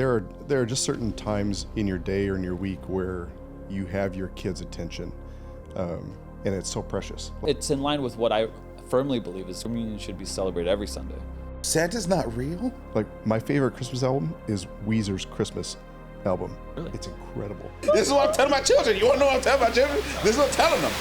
there are just certain times in your day or in your week where you have your kids' attention, and it's so precious. It's in line with what I firmly believe is communion should be celebrated every Sunday. Santa's not real? Like, my favorite Christmas album is Weezer's Christmas album. Really? It's incredible. This is what I'm telling my children. You want to know what I'm telling my children? This is what I'm telling them.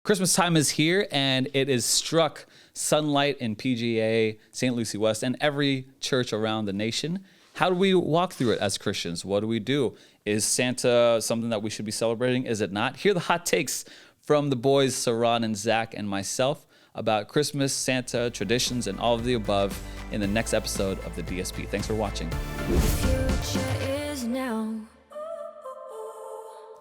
Christmas time is here, and it is struck sunlight in PGA, St. Lucie West, and every church around the nation. How do we walk through it as Christians? What do we do? Is Santa something that we should be celebrating? Is it not? Here are the hot takes from the boys, Seron and Zach and myself, about Christmas, Santa, traditions, and all of the above in the next episode of the DSP. Thanks for watching. The future is now.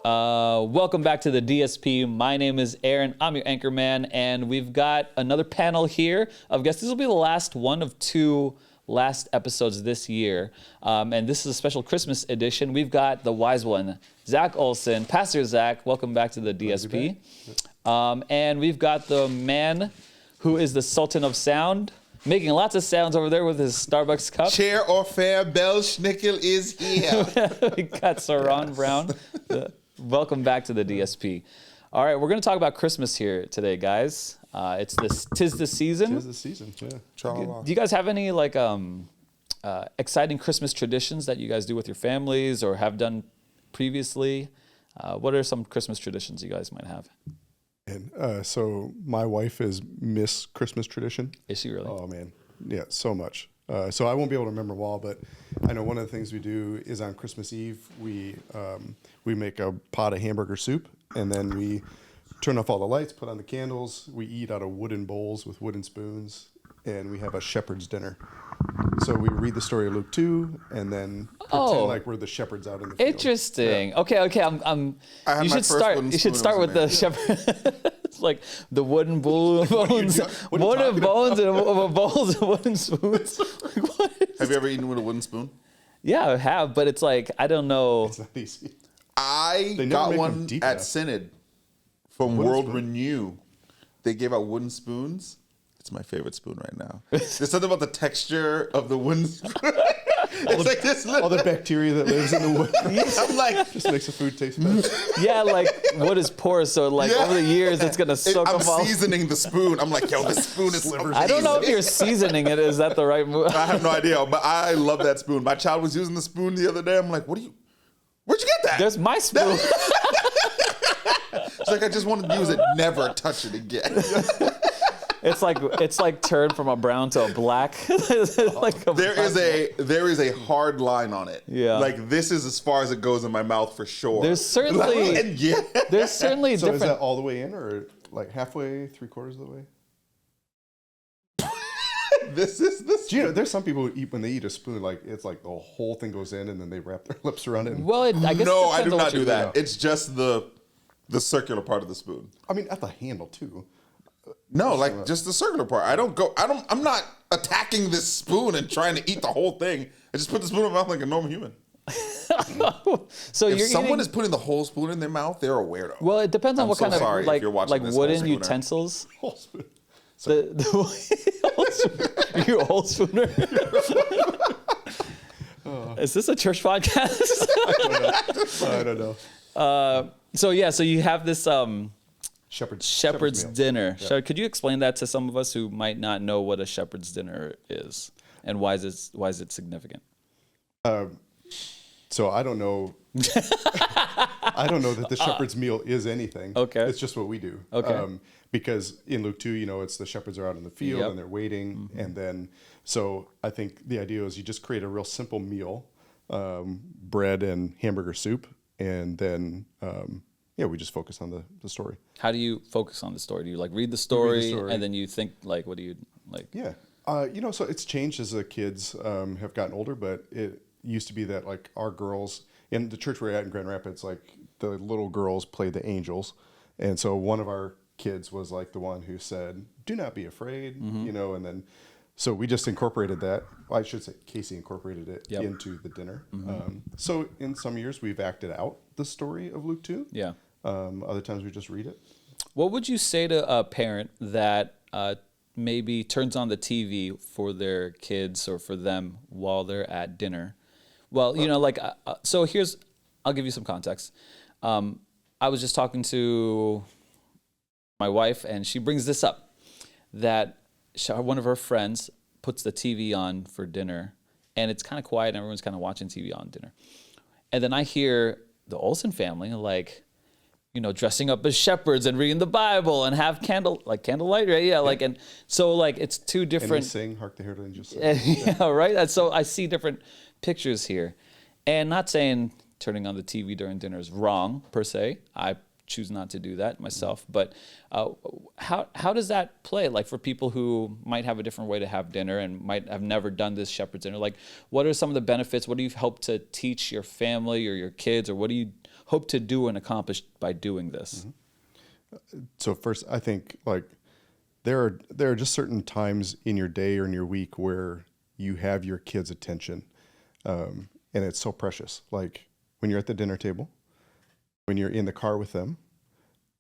Welcome back to the DSP. My name is Aaron. I'm your anchor man, and we've got another panel here of guests. This will be the last one of two last episodes this year, and this is a special Christmas edition. We've got the wise one, Zach Olson. Pastor Zach, welcome back to the DSP. And we've got the man who is the Sultan of Sound, making lots of sounds over there with his Starbucks cup. Chair or fair Belschnickel is here. We got Seron Brown. Welcome back to the DSP. All right, we're going to talk about Christmas here today, guys. Tis the season. Tis the season, yeah. Do you guys have any exciting Christmas traditions that you guys do with your families or have done previously? What are some Christmas traditions you guys might have? And so my wife is Miss Christmas Tradition. Is she really? Oh, man. Yeah, so much. So I won't be able to remember them all, but I know one of the things we do is on Christmas Eve, we make a pot of hamburger soup, and then we turn off all the lights, put on the candles. We eat out of wooden bowls with wooden spoons, and we have a shepherd's dinner. So we read the story of Luke 2, and then pretend like we're the shepherds out in the field. Interesting. Yeah. Okay. You should start with the shepherd. It's like the wooden bones, bowls and wooden spoons. Have you ever eaten with a wooden spoon? Yeah, I have, but it's like, I don't know. It's not easy. I got one at Synod from World Renew. They gave out wooden spoons. It's my favorite spoon right now. There's something about the texture of the wooden spoon. All the bacteria that lives in the wood. I'm like, just makes the food taste better. Yeah, like wood is porous, so over the years it's gonna soak up all. I'm seasoning the spoon. I'm like, yo, this spoon is so I don't know if you're seasoning it. Is that the right move? I have no idea, but I love that spoon. My child was using the spoon the other day. I'm like, where'd you get that? There's my spoon. It's like, I just wanted to use it, never touch it again. It's like turned from a brown to a black. There is a hard line on it. Yeah. Like, this is as far as it goes in my mouth for sure. There's certainly So different. is that all the way in, or like halfway, 3/4 of the way? This. Do you know, there's some people who eat, when they eat a spoon, like it's like the whole thing goes in and then they wrap their lips around it. Well, I guess no, I it depends do on not what do you that. It's just the circular part of the spoon. I mean, at the handle too. No, like just the circular part. I'm not attacking this spoon and trying to eat the whole thing. I just put the spoon in my mouth like a normal human. So if someone is putting the whole spoon in their mouth, they're a weirdo. Well, it depends on what kind of like wooden utensils. Whole spoon. You whole spooner. Is this a church podcast? I don't know. So you have this shepherd's meal. dinner. Yeah. So could you explain that to some of us who might not know what a shepherd's dinner is and why is it significant? So I don't know. I don't know that the shepherd's meal is anything. Okay. It's just what we do. Okay. Because in Luke 2, it's the shepherds are out in the field and they're waiting. Mm-hmm. And then, so I think the idea is you just create a real simple meal, bread and hamburger soup. And then, we just focus on the story. How do you focus on the story? Do you read the story and then you think what do you like? Yeah. So it's changed as the kids have gotten older, but it used to be that our girls in the church we're at in Grand Rapids, the little girls played the angels. And so one of our kids was the one who said, "Do not be afraid," and then so we just incorporated that. Well, I should say Casey incorporated it into the dinner. Mm-hmm. So in some years we've acted out the story of Luke 2. Yeah. Other times we just read it. What would you say to a parent that maybe turns on the TV for their kids or for them while they're at dinner. Well, so I'll give you some context. I was just talking to my wife, and she brings this up, that one of her friends puts the TV on for dinner, and it's kind of quiet, and everyone's kind of watching TV on dinner. And then I hear the Olsen family, dressing up as shepherds and reading the Bible and have candlelight, right? Yeah, and so it's two different. And they sing, "Hark the Herald Angels Sing." Yeah, right. And so I see different pictures here, and not saying turning on the TV during dinner is wrong per se. I choose not to do that myself. But how does that play? Like for people who might have a different way to have dinner and might have never done this shepherd's dinner, like what are some of the benefits? What do you hope to teach your family or your kids, or what do you hope to do and accomplish by doing this? So first, I think there are just certain times in your day or in your week where you have your kids' attention, and it's so precious. Like when you're at the dinner table, when you're in the car with them,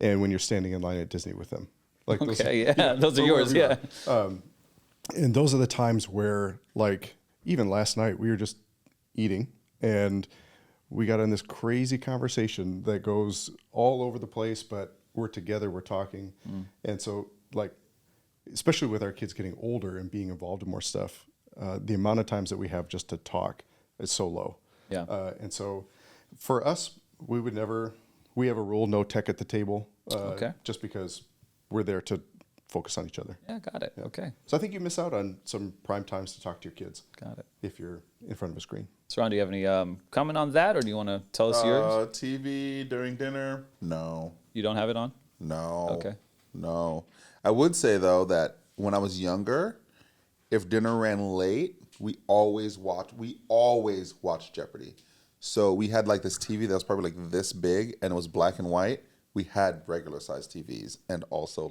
and when you're standing in line at Disney with them. Those are yours, yeah. And those are the times where, even last night, we were just eating, and we got in this crazy conversation that goes all over the place, but we're together, we're talking. And so, especially with our kids getting older and being involved in more stuff, the amount of times that we have just to talk is so low. Yeah. And so for us, we have a rule, no tech at the table, just because we're there to focus on each other. Yeah, got it. Yeah. Okay. So I think you miss out on some prime times to talk to your kids. Got it. If you're in front of a screen. Seron, do you have any comment on that, or do you want to tell us yours? TV during dinner? No. You don't have it on? No. Okay. No. I would say, though, that when I was younger, if dinner ran late, we always watched Jeopardy. So we had this TV that was probably this big, and it was black and white. We had regular sized TVs and also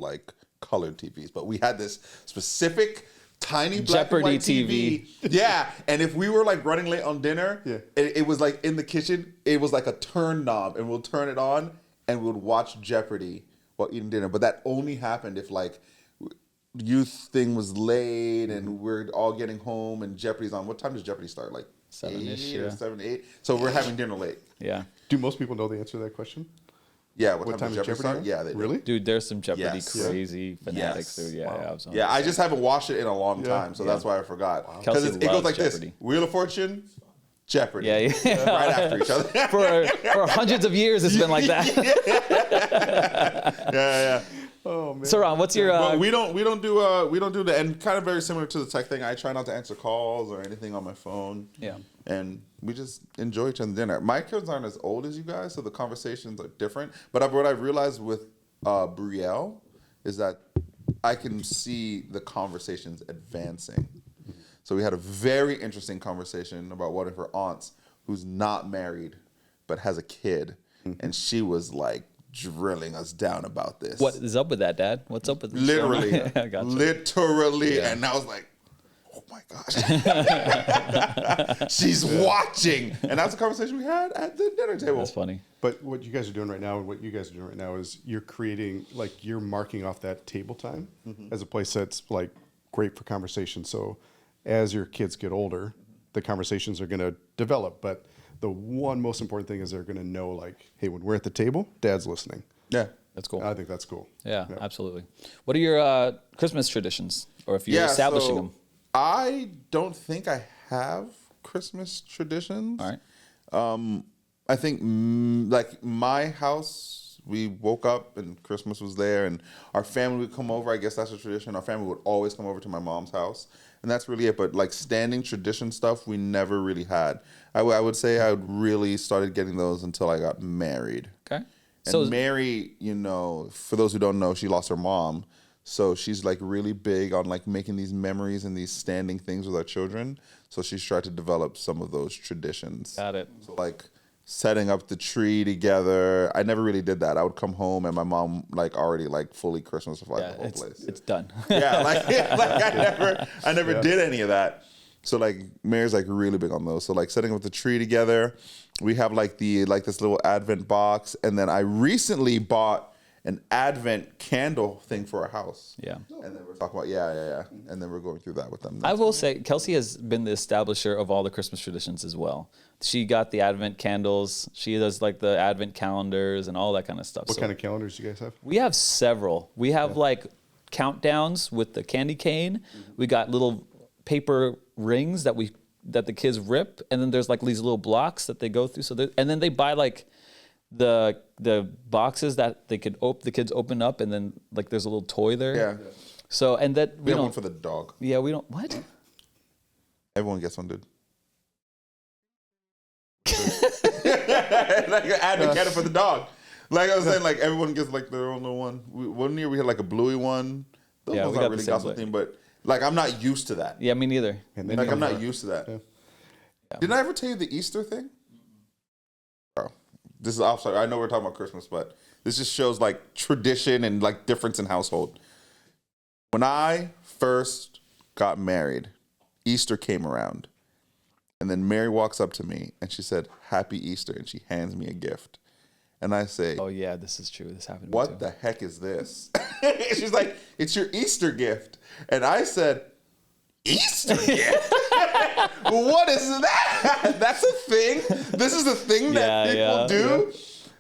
colored TVs, but we had this specific tiny black Jeopardy and white TV. Yeah, and if we were running late on dinner, it was in the kitchen. It was a turn knob, and we'll turn it on, and we'll watch Jeopardy while eating dinner. But that only happened if youth thing was late, and we're all getting home, and Jeopardy's on. What time does Jeopardy start? 7-ish, 7, 8. So we're having dinner late. Yeah. Do most people know the answer to that question? Yeah. What time does Jeopardy start? Yeah, they do. Really? Dude, there's some Jeopardy Yes. crazy fanatics. Yes. Dude. Yeah, Wow. yeah. I just haven't watched it in a long time, so that's why I forgot. Because Kelsey it goes loves like Jeopardy. this: Wheel of Fortune, Jeopardy. Yeah. Right after each other. For hundreds of years, it's been like that. Yeah. Oh man. Seron, what's your? But we don't do that, and kind of very similar to the tech thing. I try not to answer calls or anything on my phone. Yeah. And we just enjoy each other's dinner. My kids aren't as old as you guys, so the conversations are different. But what I've realized with Brielle is that I can see the conversations advancing. So we had a very interesting conversation about one of her aunts who's not married but has a kid, and she was drilling us down about this. What is up with that, Dad? What's up with this? Literally, Gotcha. literally, Yeah. and I was like, "Oh my gosh, she's watching!" And that's the conversation we had at the dinner table. That's funny. But what you guys are doing right now, and what you guys are doing right now, is you're creating, you're marking off that table time as a place that's great for conversation. So as your kids get older, the conversations are going to develop. But the one most important thing is they're going to know, hey, when we're at the table, Dad's listening. Yeah. That's cool. I think that's cool. Yeah, absolutely. What are your Christmas traditions, or if you're establishing them? I don't think I have Christmas traditions. All right. I think my house, we woke up and Christmas was there, and our family would come over. I guess that's a tradition. Our family would always come over to my mom's house, and that's really it. But standing tradition stuff, we never really had. I would say I really started getting those until I got married. Okay. And Mary, for those who don't know, she lost her mom. So she's really big on making these memories and these standing things with our children. So she's tried to develop some of those traditions. Got it. So setting up the tree together. I never really did that. I would come home and my mom already fully Christmas-ified the whole place. It's done. Yeah, I never did any of that. So Mary's really big on those. So setting up the tree together. We have this little Advent box, and then I recently bought an Advent candle thing for our house. Yeah. And then we're talking about, yeah. And then we're going through that with them. I will say, Kelsey has been the establisher of all the Christmas traditions as well. She got the Advent candles. She does like the Advent calendars and all that kind of stuff. What kind of calendars do you guys have? We have several. We have like countdowns with the candy cane. We got little paper rings that the kids rip, and then there's like these little blocks that they go through. And then they buy like the boxes that the kids open up, and then like there's a little toy there. Yeah. So and that We have one for the dog. Yeah, we don't. What? Everyone gets one, dude. Like an Advent candle for the dog. Like I was saying, like everyone gets like their own little one. One year we had like a bluey one. Those ones aren't really gospel theme, but like I'm not used to that. Yeah, me neither. Like I'm not used to that. Yeah. Didn't I ever tell you the Easter thing? Oh, this is off. I know we're talking about Christmas, but this just shows like tradition and like difference in household. When I first got married, Easter came around. And then Mary walks up to me and she said, "Happy Easter." And she hands me a gift. And I say, Oh yeah, this is true. This happened to me "What too. the heck is this?" She's like, "It's your Easter gift." And I said, "Easter gift? What is that? That's a thing? This is a thing that people do?"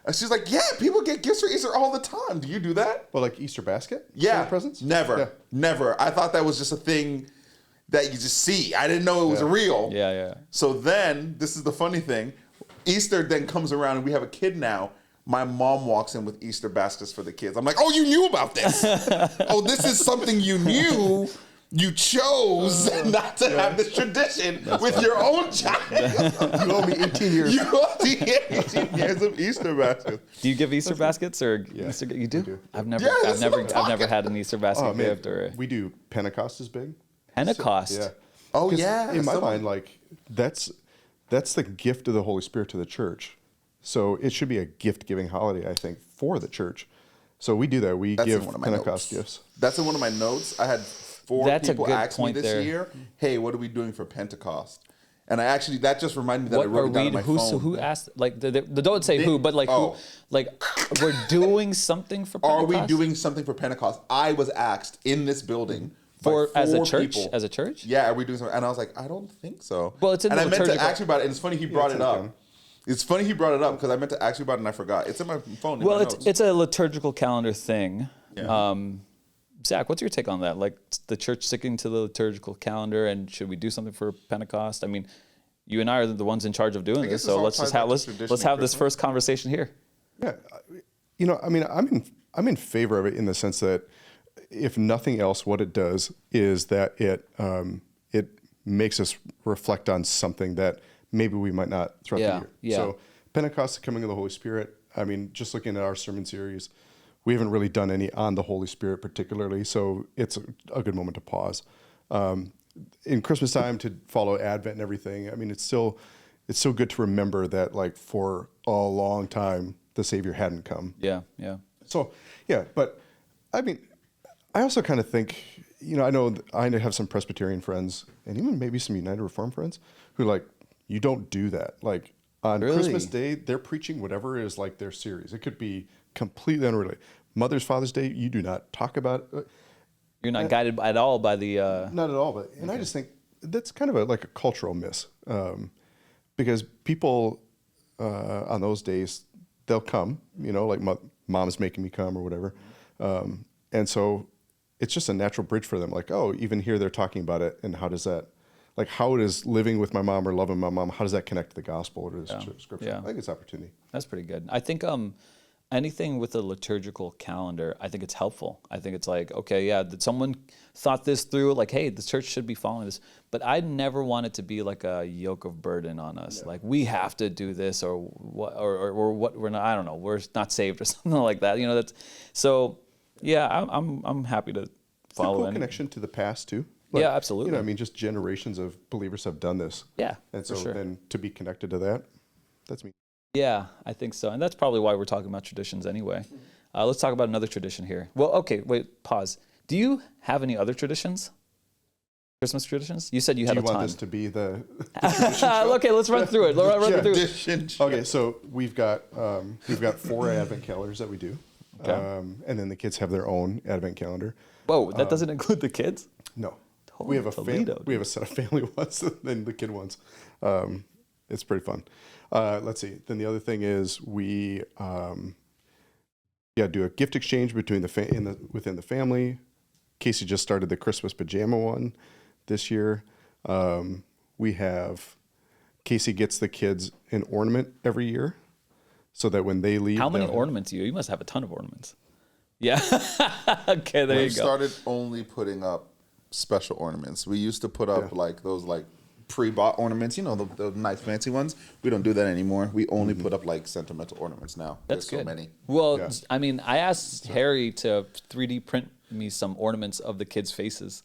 And she's like, "Yeah, people get gifts for Easter all the time. Do you do that?" Well, like Easter basket? Yeah. Presents? Never. Yeah. Never. I thought that was just a thing that you just see. I didn't know it was real. Yeah. So then, this is the funny thing. Easter then comes around and we have a kid now. My mom walks in with Easter baskets for the kids. I'm like, "Oh, you knew about this. Oh, this is something you knew. You chose not to have this tradition with your own child. You owe me 18 years. You owe me 18 years of Easter baskets." Do you give Easter baskets or Yeah, Easter? You do? do. I've never, Yeah, I've that's never, what I'm I've never had an Easter basket Oh, man. gift or We do Pentecost is big. Pentecost. Yeah. Oh, 'Cause yeah. In my mind, like that's the gift of the Holy Spirit to the church. So it should be a gift-giving holiday, I think, for the church. So we do that. We That's give in one of my Pentecost notes. gifts. That's in one of my notes. I had 4 That's a people good ask me point this there. year, "Hey, what are we doing for Pentecost?" And that just reminded me that What I wrote are it down we? on my Who? phone. So who asked? Like, the don't say who, but like Oh. who? Like, we're doing something for Pentecost. Are we doing something for Pentecost? I was asked in this building for by as a 4 church? people. As a church? Yeah, are we doing something? And I was like, I don't think so. Well, it's in and the I meant to liturgical- ask you about it, and it's funny he brought it's it in the up. canon. It's funny he brought it up because I meant to ask you about it and I forgot. It's in my phone. In Well, my it's notes. it's a liturgical calendar thing. Yeah. Zach, what's your take on that? Like the church sticking to the liturgical calendar, and should we do something for Pentecost? I mean, you and I are the ones in charge of doing guess this, this so all let's ties just back have to let's tradition let's and have this Christmas. first conversation here. Yeah, I mean, I'm in favor of it in the sense that if nothing else, what it does is that it makes us reflect on something that maybe we might not throughout the year. Yeah. So Pentecost, the coming of the Holy Spirit. I mean, just looking at our sermon series, we haven't really done any on the Holy Spirit particularly, so it's a good moment to pause. In Christmas time to follow Advent and everything, I mean, it's so good to remember that like for a long time the Savior hadn't come. Yeah. So yeah, but I mean, I also kind of think, I know I have some Presbyterian friends and even maybe some United Reformed friends who like, you don't do that. Like on Really? Christmas Day, they're preaching whatever is like their series. It could be completely unrelated. Father's Day, you do not talk about it. You're not guided at all by the. Not at all, but I just think that's kind of like a cultural miss, because people on those days they'll come, like mom's making me come or whatever, and so it's just a natural bridge for them. Like, oh, even here they're talking about it, and how does living with my mom or loving my mom, how does that connect to the gospel or to the scripture? Yeah. I think it's opportunity. That's pretty good. I think anything with a liturgical calendar, I think it's helpful. I think it's like, okay, yeah, did someone thought this through? Like, hey, the church should be following this. But I never want it to be like a yoke of burden on us. Yeah. Like, we have to do this or what, or what we're not, I don't know, we're not saved or something like that. That's so. Yeah, I'm happy to follow. It's a cool connection to the past too. Like, yeah, absolutely. I mean, just generations of believers have done this. Yeah, and so for sure. then to be connected to that, that's me. Yeah, I think so. And that's probably why we're talking about traditions anyway. Let's talk about another tradition here. Well, okay, wait, pause. Do you have any other traditions? Christmas traditions? You said you had a ton. Do you want this to be the tradition show? Okay, let's run through it. Run through it. Tradition. Okay, so we've got 4 Advent calendars that we do. Okay. And then the kids have their own advent calendar. Whoa, that doesn't include the kids? No, Holy Toledo, we have a set of family ones and then the kid ones. It's pretty fun. Let's see. Then the other thing is we do a gift exchange between within the family. Casey just started the Christmas pajama one this year. We have Casey gets the kids an ornament every year, so that when they leave, how many ornaments do you? You must have a ton of ornaments. Yeah. Okay, there you go. We started only putting up special ornaments. We used to put up like those like pre-bought ornaments, you know, the nice fancy ones. We don't do that anymore. We only put up like sentimental ornaments now. That's There's good. So many. Well, I mean, I asked Harry to 3D print me some ornaments of the kids' faces.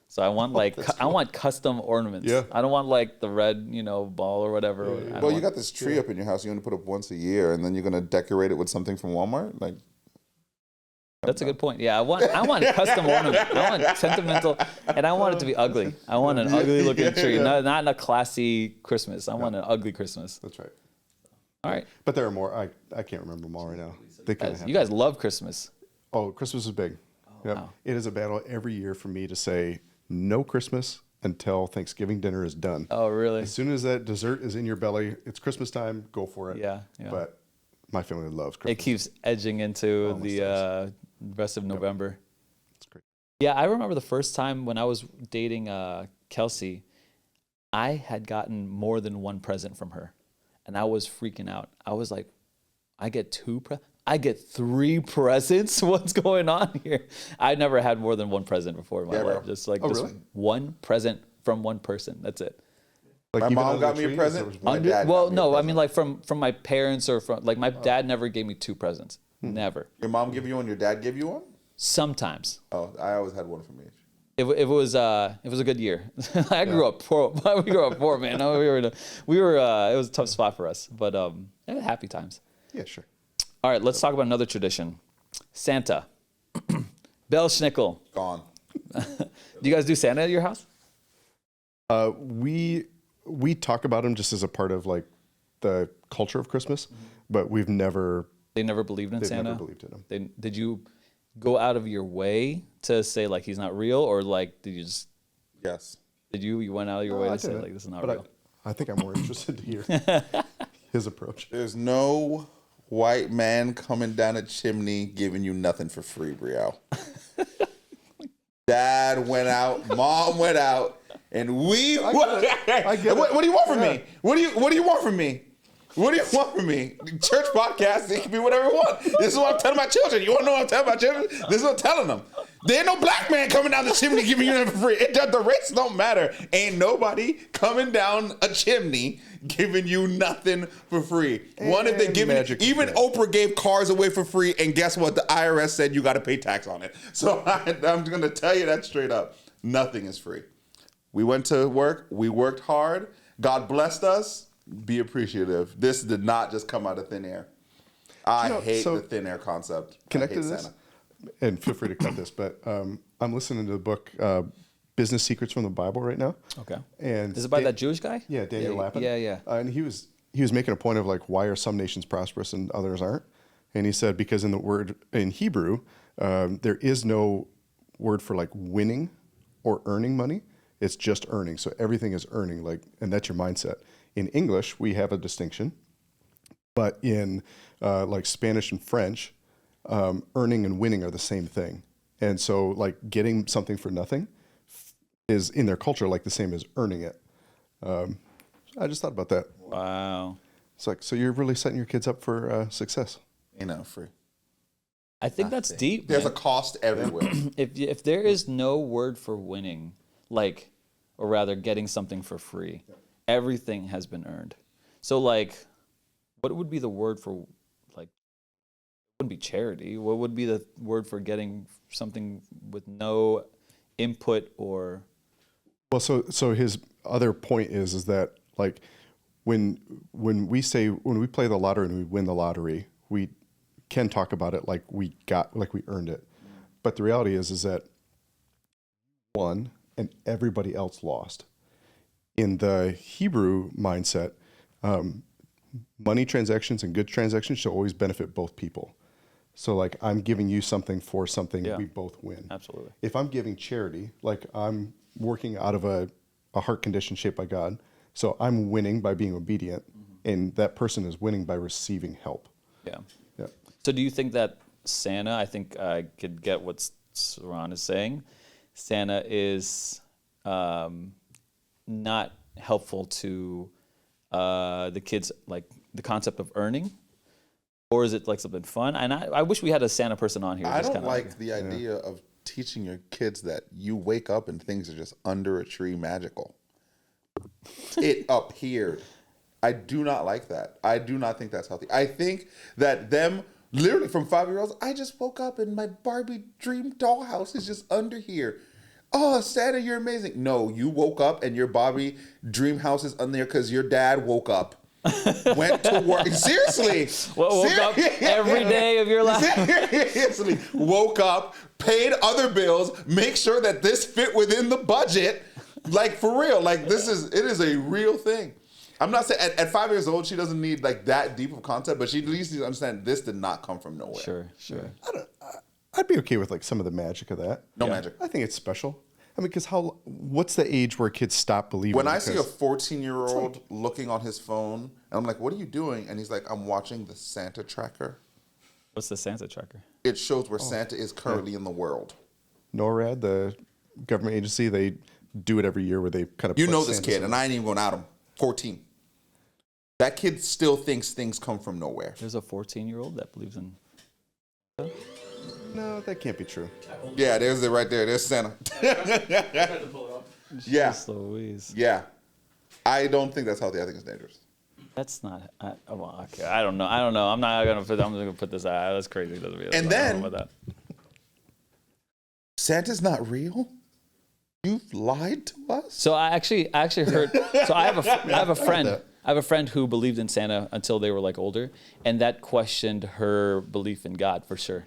So I want I want custom ornaments. Yeah. I don't want like the red, ball or whatever. Well, you got this tree up in your house. You're gonna put up once a year, and then you're gonna decorate it with something from Walmart. Like, that's a good point. Yeah, I want custom ornament. I want sentimental, and I want it to be ugly. I want an ugly looking tree, not a classy Christmas. I want an ugly Christmas. That's right. All right. But there are more. I can't remember them all right now. They kind of You guys love Christmas. Oh, Christmas is big. Yep. Wow. It is a battle every year for me to say no Christmas until Thanksgiving dinner is done. Oh, really? As soon as that dessert is in your belly, it's Christmas time, go for it. Yeah. But my family loves Christmas. It keeps edging into Almost the rest of November. It's great. Yeah, I remember the first time when I was dating Kelsey, I had gotten more than one present from her, and I was freaking out. I was like, I get I get 3 presents? What's going on here? I never had more than one present before in my life. Just really? one present from one person. That's it. Like my even mom under got the me a tree, present. or My dad Well, got me a no, I present. mean like from my parents or from like my dad never gave me 2 presents. Never. Your mom give you one. Your dad give you one. Sometimes. Oh, I always had one from each. It was a good year. I grew up poor. We grew up poor, man. We were. It was a tough spot for us, but happy times. Yeah, sure. All right, let's talk about another tradition. Santa. Belschnickel. Gone. Do you guys do Santa at your house? We talk about him just as a part of like the culture of Christmas, but we've never. They never believed in They've Santa. never believed in him. Did you go out of your way to say like he's not real, or like did you just? Yes. Did you went out of your way I to say didn't, like this is not but real? I think I'm more interested to hear his approach. There's no white man coming down a chimney giving you nothing for free, Brielle. Dad went out, mom went out, and we. What do you want from me? What do you want from me? What do you want from me? Church podcast, it can be whatever you want. This is what I'm telling my children. You want to know what I'm telling my children? This is what I'm telling them. There ain't no black man coming down the chimney giving you nothing for free. The race don't matter. Ain't nobody coming down a chimney giving you nothing for free. One, if they give you, even Oprah gave cars away for free, and guess what? The IRS said you got to pay tax on it. So I'm going to tell you that straight up. Nothing is free. We went to work. We worked hard. God blessed us. Be appreciative. This did not just come out of thin air. I hate the thin air concept. Connected to this, and feel free to cut this, but I'm listening to the book Business Secrets from the Bible right now. Okay. And is it by that Jewish guy? Yeah, Daniel Lapin. Yeah. And he was making a point of like, why are some nations prosperous and others aren't? And he said, because in Hebrew, there is no word for like winning or earning money. It's just earning. So everything is earning, and that's your mindset. In English, we have a distinction, but in like Spanish and French, earning and winning are the same thing. And so like getting something for nothing is in their culture like the same as earning it. I just thought about that. Wow. It's like, so you're really setting your kids up for success. Ain't nothing free. I think that's deep. There's man. a cost everywhere. If there is no word for winning, or rather getting something for free, everything has been earned. So like, what would be the word for like? It wouldn't be charity. What would be the word for getting something with no input or? Well, so his other point is that like when we play the lottery and we win the lottery, we can talk about it like we earned it. But the reality is that won and everybody else lost. In the Hebrew mindset, money transactions and good transactions should always benefit both people. So like I'm giving you something for something, Yeah. we both win. Absolutely. If I'm giving charity, like I'm working out of a heart condition shaped by God, so I'm winning by being obedient, and that person is winning by receiving help. Yeah. Yeah. So do you think that Santa, I think I could get what Seron is saying, Santa is not helpful to the kids, like the concept of earning? Or is it like something fun? And I wish we had a Santa person on here. I just don't kinda like the idea of teaching your kids that you wake up and things are just under a tree magical. It appeared. I do not like that. I do not think that's healthy. I think that them, literally from 5-year-olds, I just woke up and my Barbie dream dollhouse is just under here. Oh, Santa, you're amazing. No, you woke up and your Barbie dream house is under there because your dad woke up. Went to work. Seriously. woke up every day of your life. Seriously. Woke up, paid other bills, make sure that this fit within the budget. Like, for real. Like, it is a real thing. I'm not saying at 5 years old, she doesn't need like that deep of concept, but she at least needs to understand this did not come from nowhere. Sure. I'd be okay with like some of the magic of that. No magic. I think it's special. I mean, because what's the age where kids stop believing? When I see a 14-year-old looking on his phone, and I'm like, what are you doing? And he's like, I'm watching the Santa tracker. What's the Santa tracker? It shows where Santa is currently in the world. NORAD, the government agency, they do it every year where they kind of You know this kid, and I ain't even going out him. 14. That kid still thinks things come from nowhere. There's a 14-year-old that believes in... No, that can't be true. Yeah, there's it right there. There's Santa. Yeah. Jeez Louise. Yeah. I don't think that's healthy. I think it's dangerous. That's not... well, okay, I don't know. I'm not going to put this out. That's crazy. It doesn't mean And I then- don't know about that. Santa's not real? You've lied to us? So I actually heard. So I have a friend. I have a friend who believed in Santa until they were like older, and that questioned her belief in God for sure.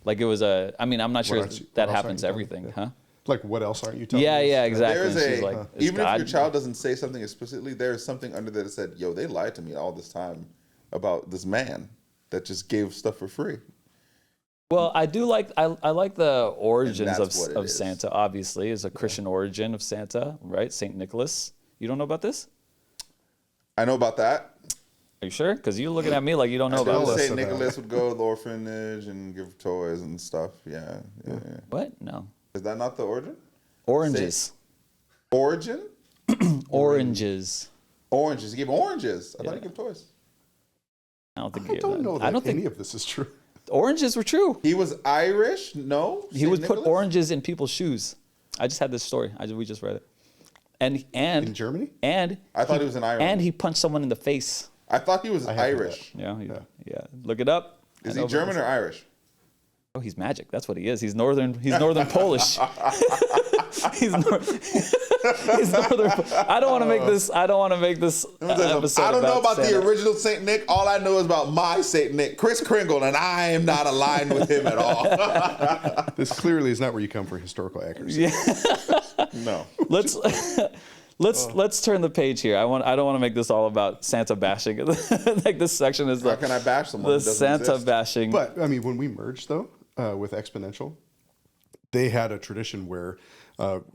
Like it was a. I mean, I'm not sure aren't you- that what else happens to aren't you everything, telling huh? Like, what else aren't you telling Yeah, us? yeah, exactly. There's And she's a, like, is even God, if your child doesn't say something explicitly, there's something under there that said, yo, they lied to me all this time about this man that just gave stuff for free. Well, I do like I like the origins that's what it of is. Santa. Obviously, is a Christian origin of Santa, right? Saint Nicholas. You don't know about this? I know about that. Are you sure? Because you're looking at me like you don't know I about know this. St. Nicholas would go to the orphanage and give toys and stuff. Yeah. What? No. Is that not the origin? Oranges. Origin? Oranges. Oranges. He gave oranges. I thought he gave toys. I don't think I don't know that I don't any think of this is true. oranges were true. He was Irish? No? He Saint would put Nicholas? oranges in people's shoes. I just had this story. We just read it. And In Germany? and I thought he was in Ireland. And he punched someone in the face. I thought he was I have Irish. Yeah. Look it up. Is I know he German about or Irish? Oh, he's magic. That's what he is. He's northern Polish. he's northern. I don't want to make this. Episode I don't know about Santa. the original Saint Nick. All I know is about my Saint Nick, Chris Kringle, and I am not aligned with him at all. This clearly is not where you come for historical accuracy. No. Let's turn the page here. I don't want to make this all about Santa bashing. Like this section is How can I bash someone the who doesn't Santa exist? bashing. But I mean, when we merged though with Exponential, they had a tradition where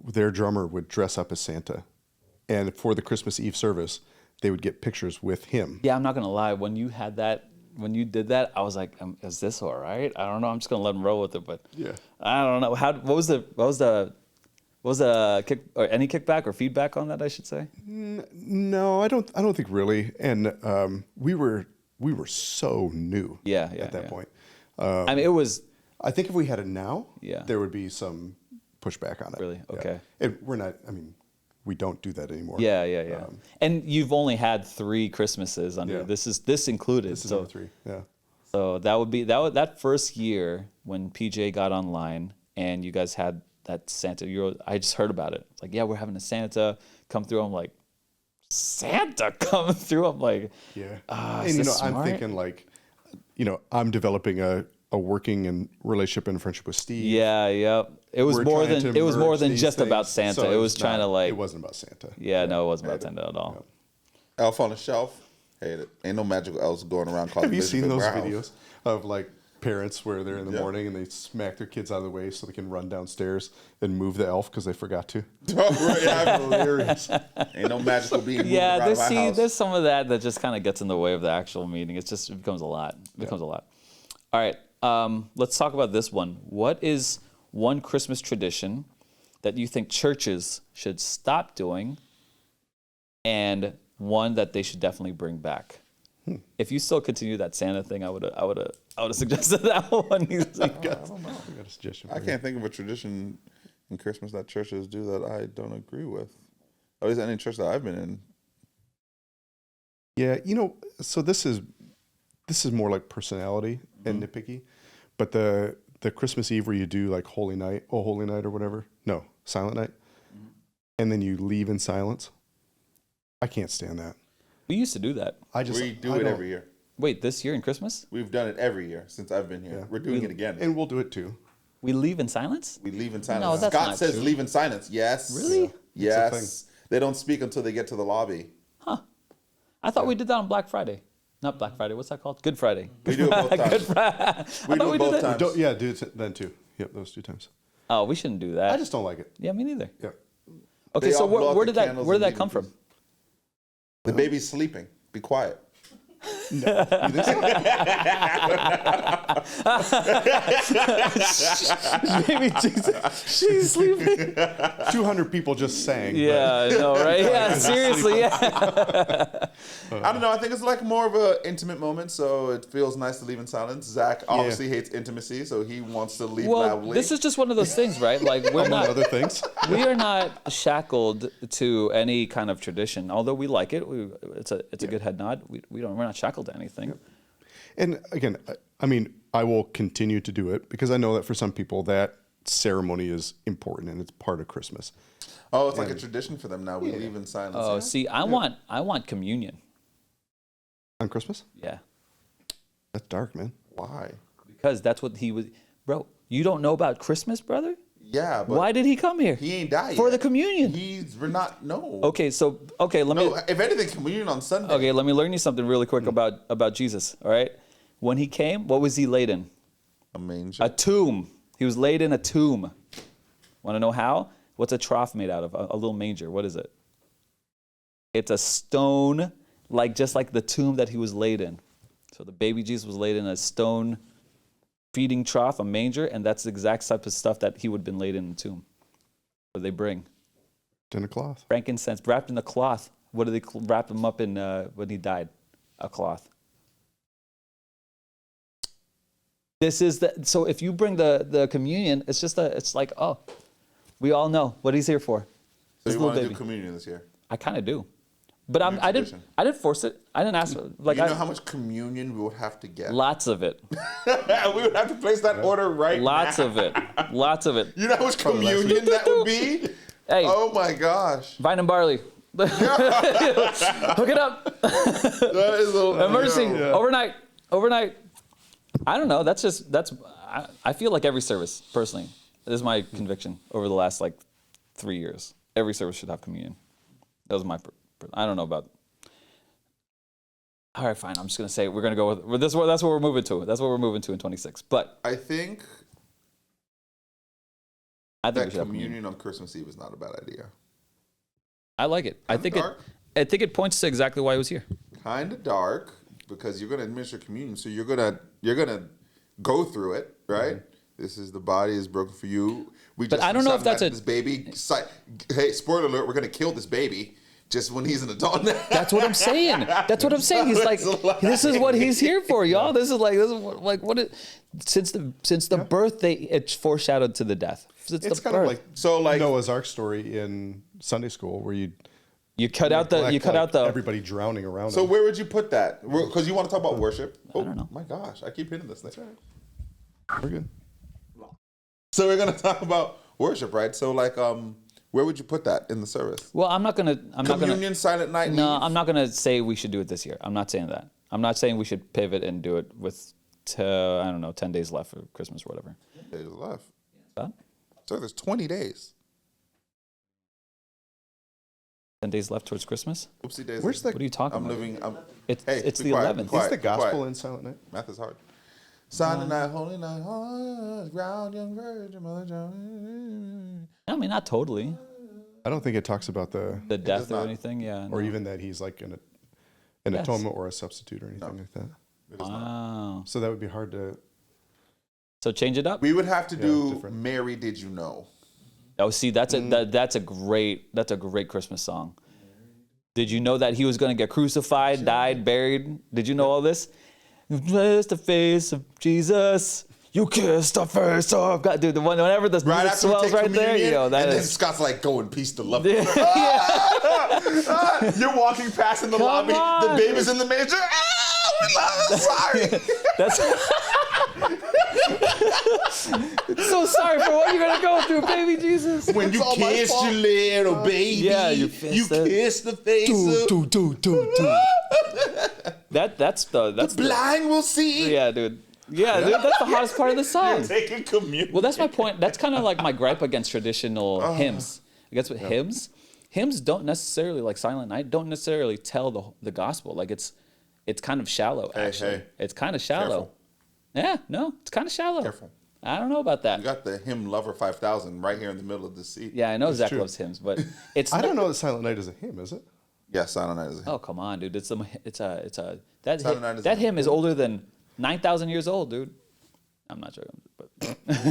their drummer would dress up as Santa, and for the Christmas Eve service, they would get pictures with him. Yeah, I'm not gonna lie. When you did that, I was like, "Is this all right?" I don't know. I'm just gonna let him roll with it. But Yeah. I don't know. What was the kick or any kickback or feedback on that? I should say. No, I don't think really. And we were so new. Yeah, At that yeah. point, I mean, it was I think if we had it now, Yeah. there would be some pushback on it. Really? Yeah. Okay. And we're not. I mean, we don't do that anymore. yeah. And you've only had 3 Christmases under Yeah. this included. This is so number 3. Yeah. so that first year when PJ got online and you guys had that Santa. I just heard about it. It's like, yeah, we're having a Santa come through. I'm like, Santa come through. I'm like, Yeah. is And this I'm smart? thinking like, I'm developing a working and relationship and friendship with Steve. yeah. It was We're more trying than to merge these just about things. Santa. So It was it's trying not- to like, It wasn't about Santa. yeah, no, it wasn't about Santa at all. Elf on the Shelf. Hate it. Ain't no magical elves going around calling Have you bitches seen big those brown. videos of like parents where they're in the morning and they smack their kids out of the way so they can run downstairs and move the elf because they forgot to. Oh, right, yeah, hilarious. Ain't no magical being moved around my house. There's some of that just kind of gets in the way of the actual meeting. It becomes a lot. All right, let's talk about this one. What is one Christmas tradition that you think churches should stop doing, and one that they should definitely bring back? If you still continue that Santa thing, I would have suggested that one. I don't know. I got a suggestion. I can't think of a tradition in Christmas that churches do that I don't agree with. At least any church that I've been in. Yeah, so this is more like personality and nitpicky, but the Christmas Eve where you do like Holy Night or whatever. No, Silent Night, and then you leave in silence. I can't stand that. We used to do that. We do it every year. Wait, this year in Christmas? We've done it every year since I've been here. Yeah. We're doing it again. And we'll do it too. We leave in silence? We leave in silence. No, that's Scott not says true. leave in silence. Yes. Really? Yeah. It's a Yes. They don't speak until they get to the lobby. Huh. I thought we did that on Black Friday. Not Black Friday. What's that called? Good Friday. We do it both times. Good Friday. We do it both times. Do it then too. Yep, those 2 times. Oh, we shouldn't do that. I just don't like it. Yeah, me neither. Yeah. Okay, They so all blow out where the did candles that and come leave from? in The baby's sleeping. Be quiet. You think so? Maybe she's sleeping. 200 people just sang. Yeah, I know, right? Yeah, seriously, yeah. I don't know. I think it's like more of an intimate moment, so it feels nice to leave in silence. Zach obviously hates intimacy, so he wants to leave Well, loudly. this is just one of those things, right? Like Among other things. we are not shackled to any kind of tradition. Although we like it, it's a good head nod. We're not shackled to anything. And again, I mean, I will continue to do it because I know that for some people that ceremony is important and it's part of Christmas. Oh, it's like a tradition for them now. We leave in silence. Oh, see, I want communion. On Christmas? Yeah, That's dark, man. Why? because that's what he was. Bro, you don't know about Christmas, brother? Yeah, but Why did he come here? he ain't died For yet. the communion. We're not. No. Okay, let me. No, if anything, communion on Sunday. Okay, let me learn you something really quick about Jesus. All right, when he came, what was he laid in? A manger. A tomb. He was laid in a tomb. Want to know how? What's a trough made out of? A little manger. What is it? It's a stone, just like the tomb that he was laid in. So the baby Jesus was laid in a stone feeding trough, a manger, and that's the exact type of stuff that he would have been laid in the tomb. What do they bring? In a cloth. Frankincense, wrapped in a cloth. What do they wrap him up in when he died? A cloth. This is so if you bring the communion, it's like, oh, we all know what he's here for. So This you little want to baby. do communion this year? I kind of do. But I didn't force it. I didn't ask. You know how much communion we would have to get? Lots of it. We would have to place that order right Lots now. of it. Lots of it. You know how much communion that would be? Hey, Oh my gosh. vine and barley. Hook it up. That is a Emergency. yo. Overnight. I don't know. I feel like every service, personally, this is my conviction over the last 3 years. Every service should have communion. That was my. I don't know about. All right, fine. I'm just gonna say we're gonna go with this. That's what we're moving to. That's what we're moving to in 26. But I think I think we that should have communion on Christmas Eve is not a bad idea. I like it. I think it points to exactly why he was here. Kind of dark because you're going to administer communion, so you're gonna go through it, right? Mm-hmm. This is the body is broken for you. But I don't know if that's this baby. Hey, spoiler alert! We're going to kill this baby just when he's an adult. That's what I'm saying. That's what I'm saying. He's like, this is what he's here for, y'all. This is what it. Since the birth, it's foreshadowed to the death. It's kind of like Noah's Ark story in Sunday school where you cut out the everybody drowning around. So him. where would you put that? Because you want to talk about worship. Oh, I don't know. My gosh, I keep hitting this thing. We're good. So we're gonna talk about worship, right? So where would you put that in the service? Well, I'm not gonna. Communion, Silent Night. No, Eve? I'm not gonna say we should do it this year. I'm not saying that. I'm not saying we should pivot and do it with, 10 days left for Christmas or whatever. Days left. That? So there's 20 days. 10 days left towards Christmas. Oopsie days. Where's the? What are you talking I'm about? living. It's Hey, it's be the quiet, 11th. be quiet. Is the gospel quiet. in Silent Night? Math is hard. Silent night, holy night, round young virgin, mother John. I mean, not totally. I don't think it talks about The death or anything, yeah. or no. even that he's like an atonement or a substitute or anything like that. Wow. So that would be hard to. So change it up. We would have to do different. Mary, Did You Know? Oh, see, that's a great Christmas song. Did you know that he was going to get crucified, died, buried? Did you know all this? You kissed the face of Jesus. You kissed the face of God. Dude, whenever the Right after we swells take right there, communion, that and then is. Scott's like, go in peace to love. Yeah. You're walking past in the lobby. on. The baby's in the manger. We love it. Sorry. That's. So sorry for what you're gonna go through, baby Jesus. When you all my kiss fault. your little baby, Yeah, you kissed it. kiss the face of That's the blind will see. yeah, dude. Yeah, dude, that's the hottest part of the song. Taking communion. Well, that's my point. That's kind of like my gripe against traditional hymns. I guess with hymns don't necessarily, like Silent Night, don't necessarily tell the gospel. Like it's kind of shallow, actually. hey. It's kind of shallow. Careful. Yeah, no, it's kind of shallow. Careful. I don't know about that. You got the hymn Lover 5000 right here in the middle of the seat. Yeah, I know Zach true. loves hymns, but it's I don't know that Silent Night is a hymn, is it? Yeah, Silent Night is a hymn. Oh, come on, dude. That Silent Night is that a hymn is older than 9,000 years old, dude. I'm not joking, but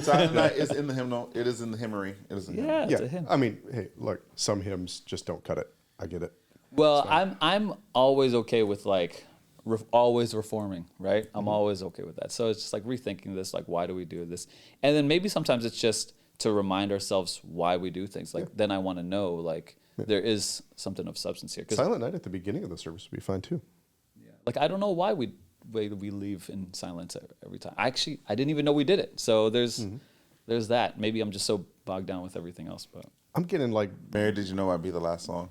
Silent Night is in the hymnal. It is in the hymnary. It is in the hymnal. yeah, it's a hymn. I mean, hey, look, some hymns just don't cut it. I get it. Well, I'm always okay with like always reforming, right? I'm always okay with that. So it's just like rethinking this, like why do we do this? And then maybe sometimes it's just to remind ourselves why we do things. Like then I want to know like there is something of substance here. 'Cause, Silent Night at the beginning of the service would be fine too. like I don't know why we leave in silence every time. I didn't even know we did it. So there's that. Maybe I'm just so bogged down with everything else, but I'm getting like, Mary, Did You Know I'd be the last song?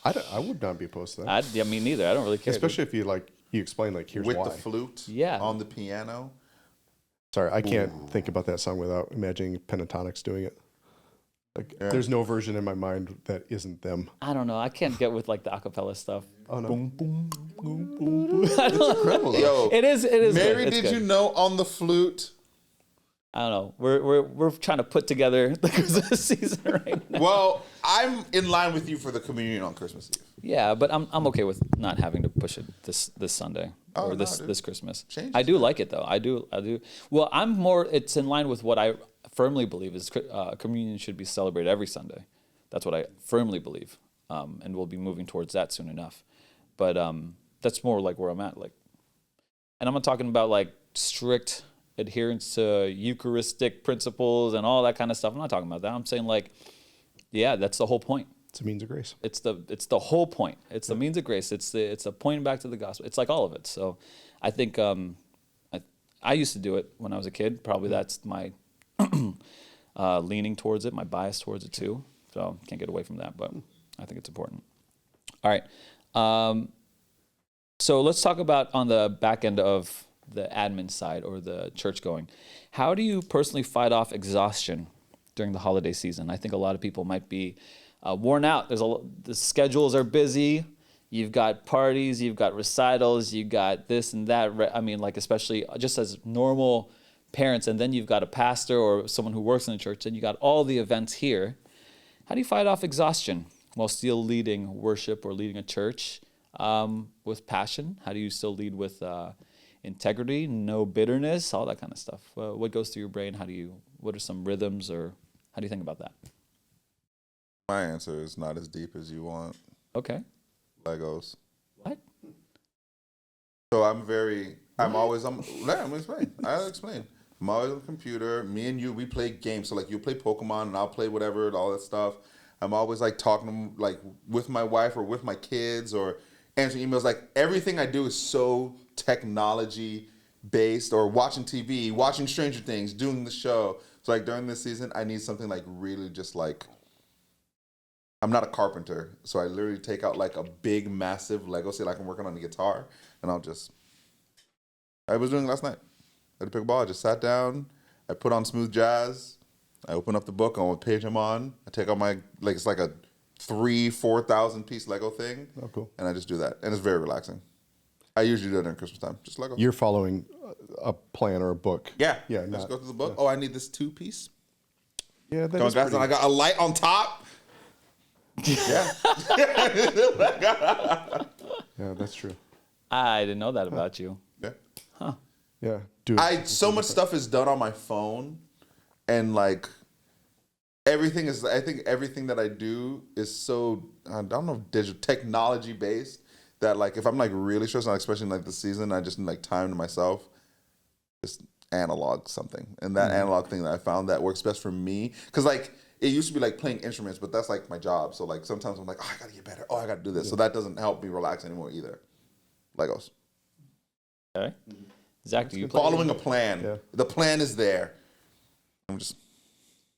I would not be opposed to that. me neither. I don't really care. Especially if you explain like, here's With why. the flute Yeah. on the piano. Sorry, I can't think about that song without imagining Pentatonics doing it. Like, there's no version in my mind that isn't them. I don't know. I can't get with like the acapella stuff. Oh no. Boom, boom, boom, boom, boom. Incredible. Yo, It is. Mary, good. It's Did good. You Know on the flute? I don't know. We're trying to put together the Christmas season right now. Well, I'm in line with you for the communion on Christmas Eve. Yeah, but I'm okay with not having to push it this Sunday Oh, or no, this dude. Christmas. Change I it. do like it though. I do. Well, I'm more. It's in line with what I firmly believe is communion should be celebrated every Sunday. That's what I firmly believe, and we'll be moving towards that soon enough. But that's more like where I'm at. Like, and I'm not talking about like strict adherence to Eucharistic principles and all that kind of stuff. I'm not talking about that. I'm saying like, yeah, that's the whole point. It's a means of grace. It's the whole point. It's the means of grace. It's a pointing back to the gospel. It's like all of it. So I think I used to do it when I was a kid. Probably that's my leaning towards it, my bias towards it too. So can't get away from that, but I think it's important. All right. So let's talk about on the back end of the admin side or the church going. How do you personally fight off exhaustion during the holiday season? I think a lot of people might be worn out. The schedules are busy. You've got parties, you've got recitals, you've got this and that. I mean, like especially just as normal parents, and then you've got a pastor or someone who works in the church, and you got all the events here. How do you fight off exhaustion while still leading worship or leading a church with passion? How do you still lead with integrity, no bitterness, all that kind of stuff? What goes through your brain? What are some rhythms, or how do you think about that? My answer is not as deep as you want. Okay. Legos. What? So let me explain. I'll explain. I'm always on the computer. Me and you, we play games. So like you play Pokemon and I'll play whatever, all that stuff. I'm always like talking like with my wife or with my kids or answering emails. Like everything I do is so technology based, or watching TV, watching Stranger Things, doing the show. So like during this season, I need something like really just like, I'm not a carpenter, so I literally take out like a big, massive Lego set like I'm working on the guitar, and I was doing it last night. I had to pick a ball, I just sat down, I put on smooth jazz, I open up the book on what page I'm on, I take out my, like it's like a 4,000 piece Lego thing, Oh, cool. and I just do that, and it's very relaxing. I usually do it during Christmas time, just Lego. You're following a plan or a book. Yeah. Yeah. Let's go through the book. Oh, I need this 2-piece. Yeah, that Come on, is guys. pretty. And I got a light on top. Yeah. Yeah, that's true. I didn't know that about you. Yeah. Yeah, do it. So much stuff is done on my phone, and like everything is. I think everything that I do is so I don't know digital technology based that like if I'm like really stressed out, especially in like the season, I just need like time to myself. Just analog something, and that analog thing that I found that works best for me because like. It used to be like playing instruments, but that's like my job. So like sometimes I'm like, oh, I gotta get better. Oh, I gotta do this. So that doesn't help me relax anymore either. Legos. Okay. Zach, do you play? Following a plan. Yeah. The plan is there. I'm just.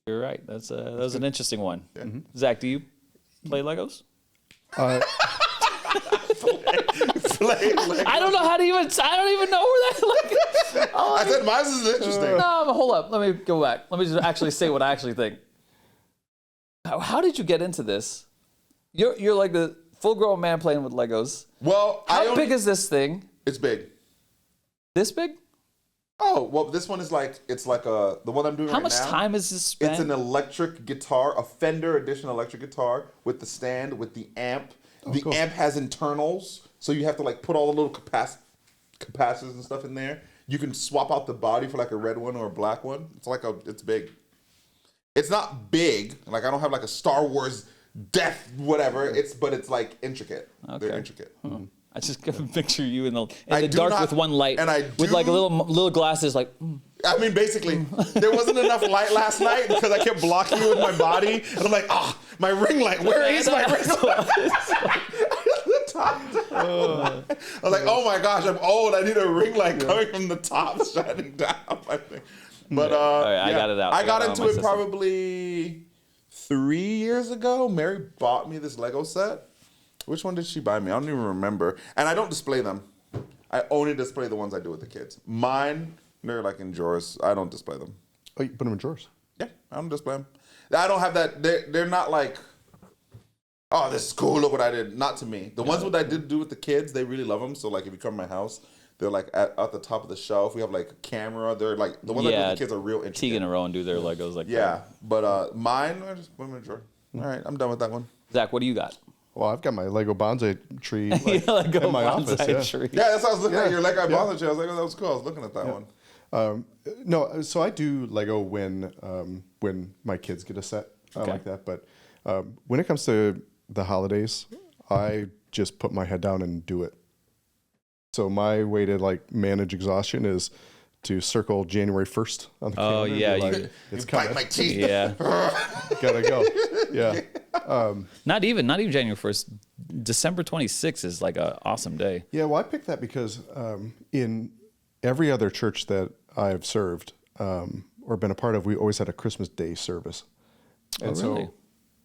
You're right. That was an interesting one. Yeah. Zach, do you play Legos? Play Legos. I don't know how to even. I don't even know where that. I said mine is interesting. No, but hold up. Let me go back. Let me just actually say what I actually think. How did you get into this? You're like the full-grown man playing with Legos. Well, How big is this thing? It's big. This big? Oh, well, this one is like the one I'm doing How right much now. time is this spent? It's an electric guitar, a Fender edition electric guitar with the stand, with the amp. The amp has internals, so you have to like put all the little capacitors and stuff in there. You can swap out the body for like a red one or a black one. It's big. It's not big. Like I don't have like a Star Wars death whatever. But it's like intricate. Okay. They're intricate. I just can picture you in the I do dark not- with one light, and I with like little glasses, like. I mean, basically, there wasn't enough light last night because I kept blocking it with my body, and I'm like, my ring light. Where is my ring light? I was like, oh my gosh, I'm old. I need a ring light coming from the top, shining down. I think. But right, I got it out. I got out of into my it system. probably 3 years ago. Mary bought me this Lego set. Which one did she buy me? I don't even remember. And I don't display them. I only display the ones I do with the kids. Mine, they're like in drawers. I don't display them. Oh, you put them in drawers. Yeah, I don't display them. I don't have that. They're not like, oh, this is cool. Look what I did. Not to me. The ones that I did do with the kids, they really love them. So like, if you come to my house, they're like at the top of the shelf. We have like a camera. They're like the ones I do with the kids are real interesting. Teague and Rowan do their Legos like that. Yeah, but mine, I just put them in a drawer. All right, I'm done with that one. Zach, what do you got? Well, I've got my Lego bonsai tree like, Lego in my office. bonsai Yeah. tree. Yeah, that's what I was looking at. Your Lego bonsai tree. I was like, oh, that was cool. I was looking at that one. No, so I do Lego when my kids get a set like that. But when it comes to the holidays, I just put my head down and do it. So my way to like manage exhaustion is to circle January 1st on the calendar. Oh, yeah, Be like, you it's You coming. bite my teeth. Yeah. Gotta go. Yeah. Not even January 1st. December 26th is like an awesome day. Yeah, well, I picked that because in every other church that I've served or been a part of, we always had a Christmas Day service. And really? so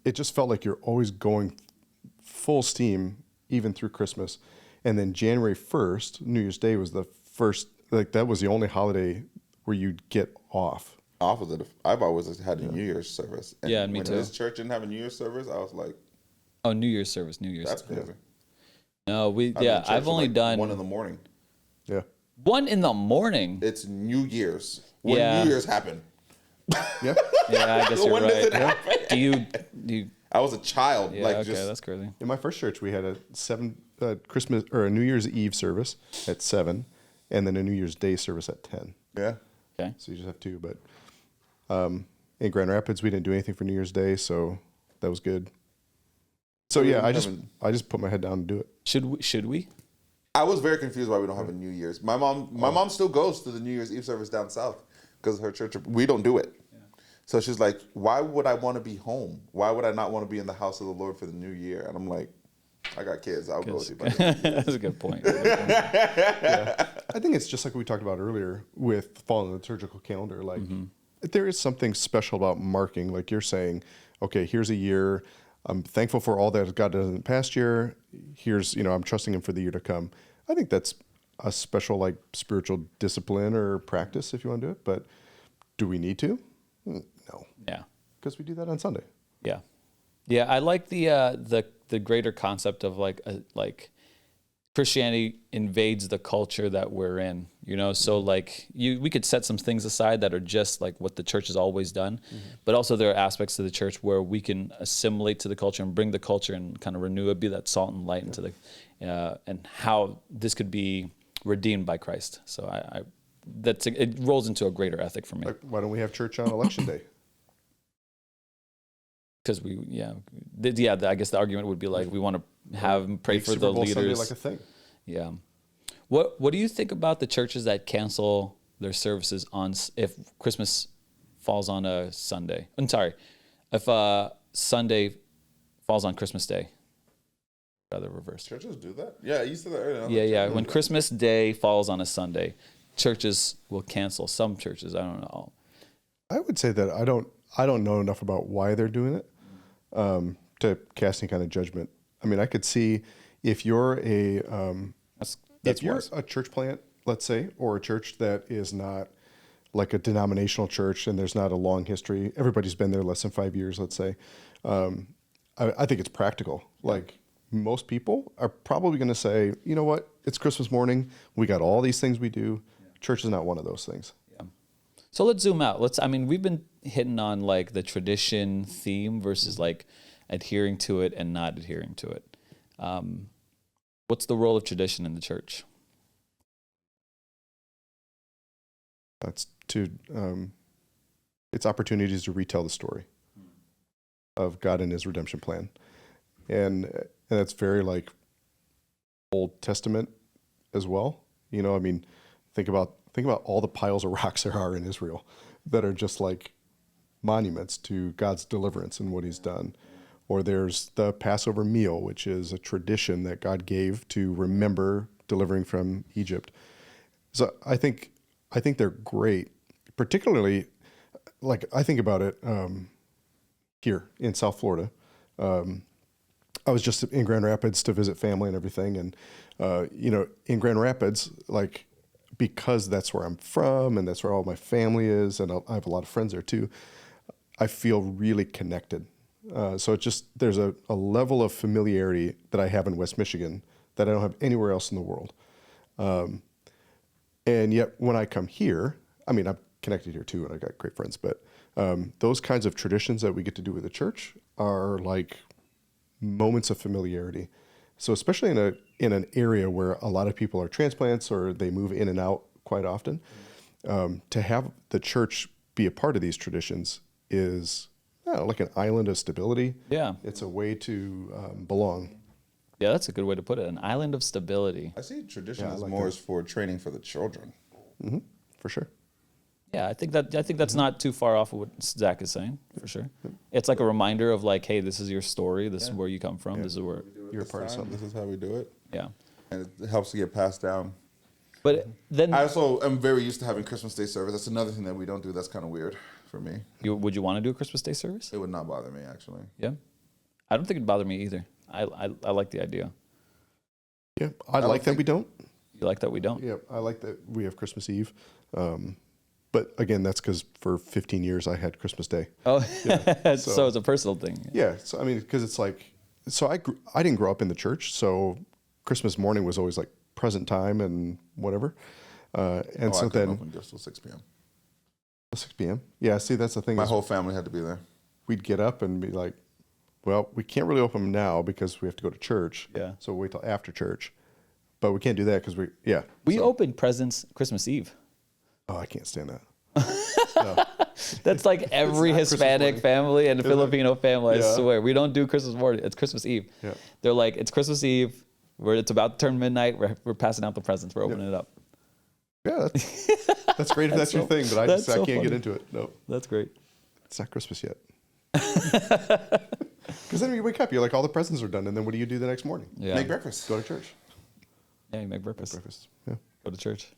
it just felt like you're always going full steam, even through Christmas. And then January 1st, New Year's Day was the first, like that was the only holiday where you'd get off. Opposite. I've always had a New Year's service. And Yeah, me when too. his church didn't have a New Year's service, I was like, Oh, New Year's service, New Year's. that's crazy. No, I've been in church I've till, only like, done 1 in the morning. Yeah. 1 in the morning. It's New Year's. When Yeah. New Year's happened. Yeah. Yeah, I guess you're When does right. it happen? Do you? I was a child. Yeah, like okay, just that's crazy. In my first church, we had a Christmas or a New Year's Eve service at 7, and then a New Year's Day service at 10. yeah. Okay. So you just have 2. But in Grand Rapids, we didn't do anything for New Year's Day, so that was good. So yeah, I just put my head down and do it. Should we? I was very confused why we don't have a New Year's. My mom still goes to the New Year's Eve service down south because her church. We don't do it. So she's like, why would I want to be home? Why would I not want to be in the house of the Lord for the new year? And I'm like, I got kids. I'll go with you. That's a good point. I think it's just like we talked about earlier with following the liturgical calendar. Like there is something special about marking. Like you're saying, okay, here's a year. I'm thankful for all that God did in the past year. Here's, I'm trusting Him for the year to come. I think that's a special like spiritual discipline or practice if you want to do it. But do we need to? No, Yeah. because we do that on Sunday. Yeah. I like the greater concept of like Christianity invades the culture that we're in, so like we could set some things aside that are just like what the church has always done, but also there are aspects to the church where we can assimilate to the culture and bring the culture and kind of renew it, be that salt and light into the, and how this could be redeemed by Christ. So it rolls into a greater ethic for me. Like, why don't we have church on election day? Because I guess the argument would be like we want to have pray for the leaders. Sunday like a thing. Yeah. What do you think about the churches that cancel their services if Christmas falls on a Sunday? I'm sorry, if Sunday falls on Christmas Day. Rather reverse. Churches do that? Yeah, you said that earlier. Yeah. When Christmas Day falls on a Sunday, churches will cancel. Some churches, I don't know. I would say that I don't know enough about why they're doing it to cast any kind of judgment. I mean, I could see if you're if you're a church plant, let's say, or a church that is not like a denominational church and there's not a long history, everybody's been there less than 5 years, let's say. I think it's practical. Like most people are probably going to say, you know what, it's Christmas morning. We got all these things we do. Church is not one of those things. So let's zoom out. We've been hitting on like the tradition theme versus like adhering to it and not adhering to it. What's the role of tradition in the church? That's it's opportunities to retell the story of God and his redemption plan. And that's very like Old Testament as well. Think about all the piles of rocks there are in Israel that are just like monuments to God's deliverance and what he's done. Or there's the Passover meal, which is a tradition that God gave to remember delivering from Egypt. So I think they're great, particularly like I think about it here in South Florida. I was just in Grand Rapids to visit family and everything. And, in Grand Rapids, like, because that's where I'm from and that's where all my family is, and I have a lot of friends there too, I feel really connected. So there's a level of familiarity that I have in West Michigan that I don't have anywhere else in the world. And yet when I come here, I'm connected here too, and I got great friends, but those kinds of traditions that we get to do with the church are like moments of familiarity. So especially in an area where a lot of people are transplants or they move in and out quite often, to have the church be a part of these traditions is like an island of stability. Yeah. It's a way to belong. Yeah, that's a good way to put it. An island of stability. I see tradition as more as for training for the children. Mm-hmm. For sure. Yeah, I think that's not too far off of what Zach is saying, for sure. It's like a reminder of like, hey, this is your story. This is where you come from. Yeah. This is where you're a part of something. This is how we do it. Yeah. And it helps to get passed down. But then I also am very used to having Christmas Day service. That's another thing that we don't do. That's kind of weird for me. Would you want to do a Christmas Day service? It would not bother me, actually. Yeah. I don't think it'd bother me either. I like the idea. Yeah, I like that we don't. You like that we don't? Yeah, I like that we have Christmas Eve. But again, that's because for 15 years I had Christmas Day. Oh, yeah. So it's a personal thing. Yeah. So because it's like, I didn't grow up in the church, so Christmas morning was always like present time and whatever. I couldn't open just till 6 p.m. 6 p.m. Yeah. See, that's the thing. My whole family had to be there. We'd get up and be like, well, we can't really open them now because we have to go to church. Yeah. So we'll wait till after church. But we can't do that because we opened presents Christmas Eve. Oh, I can't stand that. No. That's like every Hispanic family and a Filipino family, I swear. We don't do Christmas morning. It's Christmas Eve. Yeah. They're like, it's Christmas Eve. It's about to turn midnight. We're passing out the presents. We're opening it up. Yeah, that's great if that's your thing, but I can't get into it. No. That's great. It's not Christmas yet. Because then you wake up, you're like, all the presents are done, and then what do you do the next morning? Yeah. Make breakfast. Go to church. Yeah, you make breakfast. Yeah. Go to church.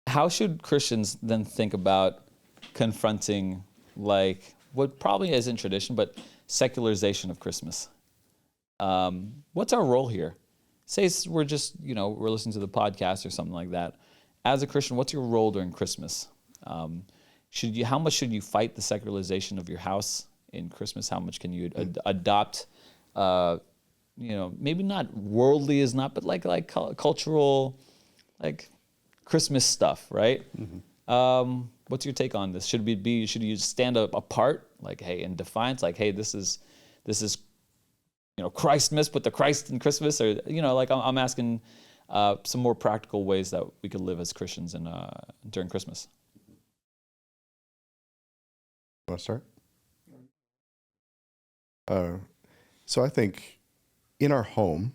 How should Christians then think about confronting like what probably isn't tradition, but secularization of Christmas? What's our role here? Say we're just, we're listening to the podcast or something like that. As a Christian, what's your role during Christmas? How much should you fight the secularization of your house in Christmas? How much can you adopt maybe not worldly is not, but like cultural, like Christmas stuff, right? What's your take on this? Should you stand up apart, like, hey, in defiance, like, hey, this is Christmas, put the Christ in Christmas, or like I'm asking some more practical ways that we could live as Christians during Christmas. Want to start? So I think in our home,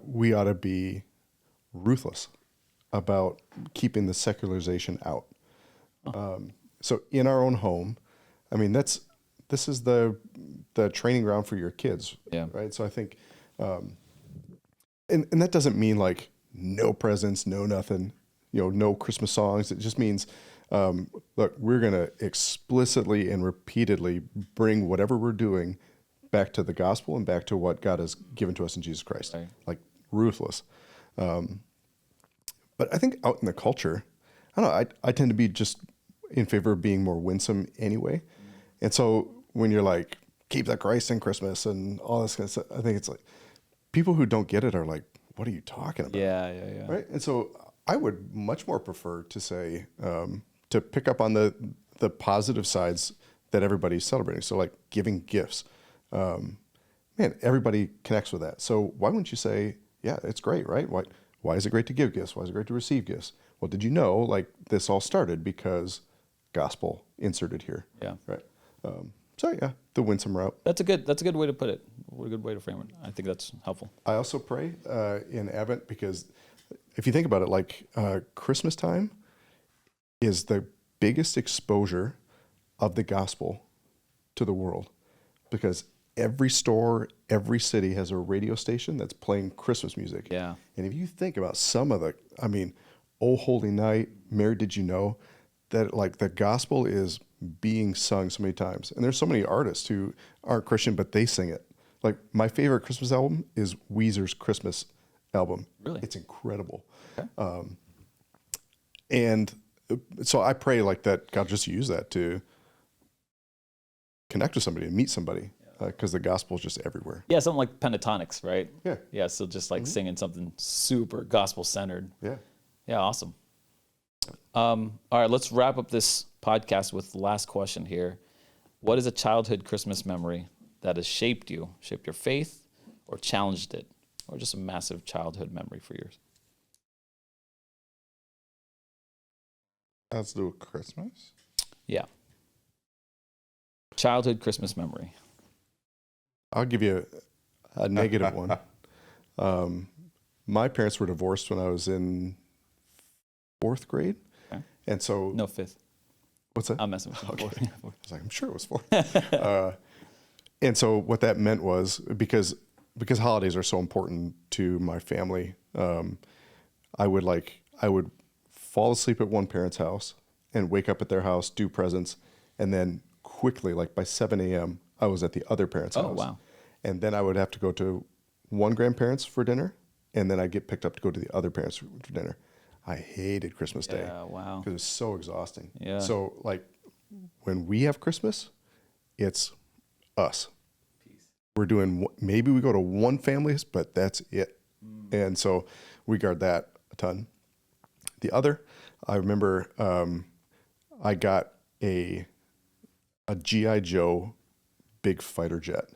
we ought to be ruthless about keeping the secularization out. So in our own home, I mean, this is the training ground for your kids, right? So I think, and that doesn't mean like no presents, no nothing, no Christmas songs. It just means, look, we're going to explicitly and repeatedly bring whatever we're doing back to the gospel and back to what God has given to us in Jesus Christ, right. Like ruthless. But I think out in the culture, I don't know, I tend to be just in favor of being more winsome anyway. And so when you're like, keep the Christ in Christmas and all this kind of stuff, I think it's like, people who don't get it are like, what are you talking about? Yeah. Right? And so I would much more prefer to say, to pick up on the positive sides that everybody's celebrating. So like giving gifts. Man, everybody connects with that. So why wouldn't you say, yeah, it's great, right? Why is it great to give gifts? Why is it great to receive gifts? Well, did you know, like, this all started because gospel inserted here. Yeah. Right. So yeah, the winsome route. That's a good way to put it. What a good way to frame it. I think that's helpful. I also pray in Advent because if you think about it, like Christmas time is the biggest exposure of the gospel to the world because every store, every city has a radio station that's playing Christmas music. Yeah. And if you think about some of Oh Holy Night, Mary Did You Know, that like the gospel is being sung so many times. And there's so many artists who aren't Christian, but they sing it. Like my favorite Christmas album is Weezer's Christmas album. Really? It's incredible. Okay. And so I pray like that God just use that to connect with somebody and meet somebody because the gospel is just everywhere. Yeah, something like pentatonics, right? Yeah. Yeah, so just like singing something super gospel-centered. Yeah. Yeah, awesome. All right, let's wrap up this podcast with the last question here. What is a childhood Christmas memory that has shaped your faith, or challenged it, or just a massive childhood memory for yours? Has to do with Christmas? Yeah. Childhood Christmas memory. I'll give you a negative one. My parents were divorced when I was in 4th grade. Okay. And so... No, 5th. What's that? I'm messing with you. Okay. I was like, I'm sure it was 4th. And so what that meant was, because holidays are so important to my family, I would fall asleep at one parent's house and wake up at their house, do presents, and then quickly, like by 7 a.m., I was at the other parent's house. Oh, wow. And then I would have to go to one grandparent's for dinner, and then I'd get picked up to go to the other parents for dinner. I hated Christmas Day. Yeah, wow. Because it was so exhausting. Yeah. So, like, when we have Christmas, it's us. Peace. We're doing, maybe we go to one family's, but that's it. And so we guard that a ton. The other, I remember I got a G.I. Joe big fighter jet.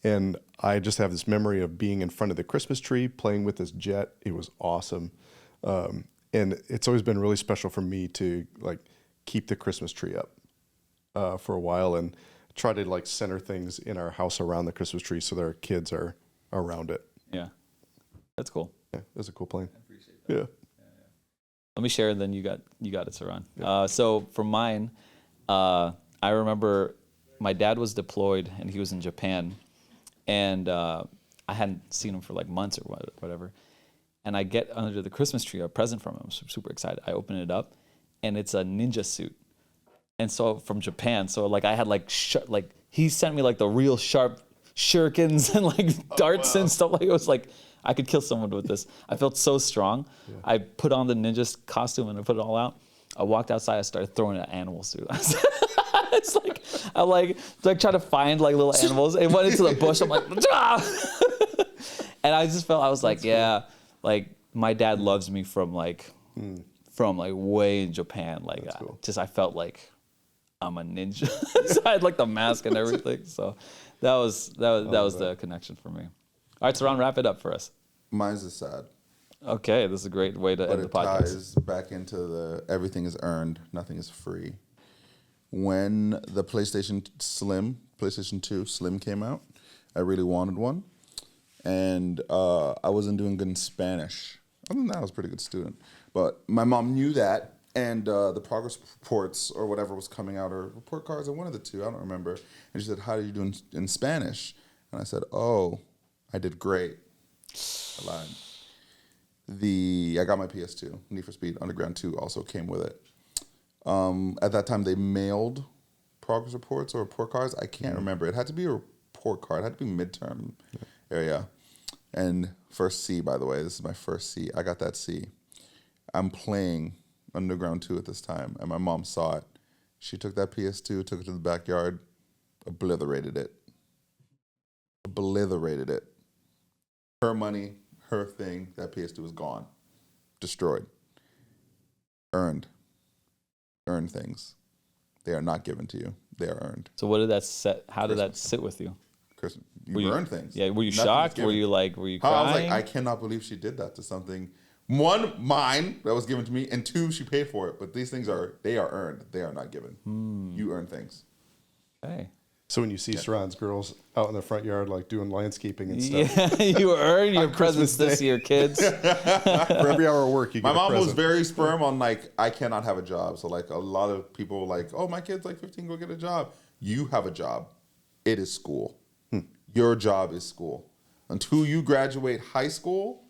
And I just have this memory of being in front of the Christmas tree, playing with this jet. It was awesome. And it's always been really special for me to like keep the Christmas tree up for a while and try to like center things in our house around the Christmas tree so that our kids are around it. Yeah. That's cool. Yeah, it was a cool plan. I appreciate that. Yeah. Let me share, and then you got it, Seron. Yeah. So for mine, I remember my dad was deployed, and he was in Japan, and I hadn't seen him for like months or whatever. And I get under the Christmas tree a present from him. I'm super excited. I open it up, and it's a ninja suit. And so from Japan, so like I had like he sent me like the real sharp shurikens and like darts and stuff. Like it was like I could kill someone with this. I felt so strong. Yeah. I put on the ninja costume and I put it all out. I walked outside. I started throwing an animal suit. It's like I'm like trying to find like little animals. It went into the bush. I'm like, and I just felt I was like, yeah, like my dad loves me from like way in Japan. Like I felt like I'm a ninja. So I had like the mask and everything. So that was the connection for me. All right, Seron, wrap it up for us. Mine's is sad. Okay, this is a great way to end the podcast. But it ties back into the everything is earned, nothing is free. When the PlayStation 2 Slim came out, I really wanted one. And I wasn't doing good in Spanish. Other than that, I was a pretty good student. But my mom knew that, and the progress reports or whatever was coming out, or report cards, or one of the two, I don't remember. And she said, how did you do in Spanish? And I said, oh, I did great. I lied. I got my PS2. Need for Speed Underground 2 also came with it. At that time, they mailed progress reports or report cards. I can't remember. It had to be a report card. It had to be midterm area. And first C, by the way. This is my first C. I got that C. I'm playing Underground 2 at this time, and my mom saw it. She took that PS2, took it to the backyard, obliterated it. Her money, her thing, that PS2 was gone. Destroyed. Earned things. They are not given to you. They are earned. So what did that set? How did that sit with you? Chris, you earned things. Yeah, were you shocked? Were you crying? I was like, I cannot believe she did that to something. One, mine that was given to me, and two, she paid for it. But these things are earned. They are not given. You earn things. Okay. So when you see Seron's girls out in the front yard, like doing landscaping and stuff. Yeah, you earn your presents this year, kids. For every hour of work, you get My mom a present. was very sperm on like, I cannot have a job. So like a lot of people were like, oh, my kid's like 15, go get a job. You have a job. It is school. Your job is school. Until you graduate high school,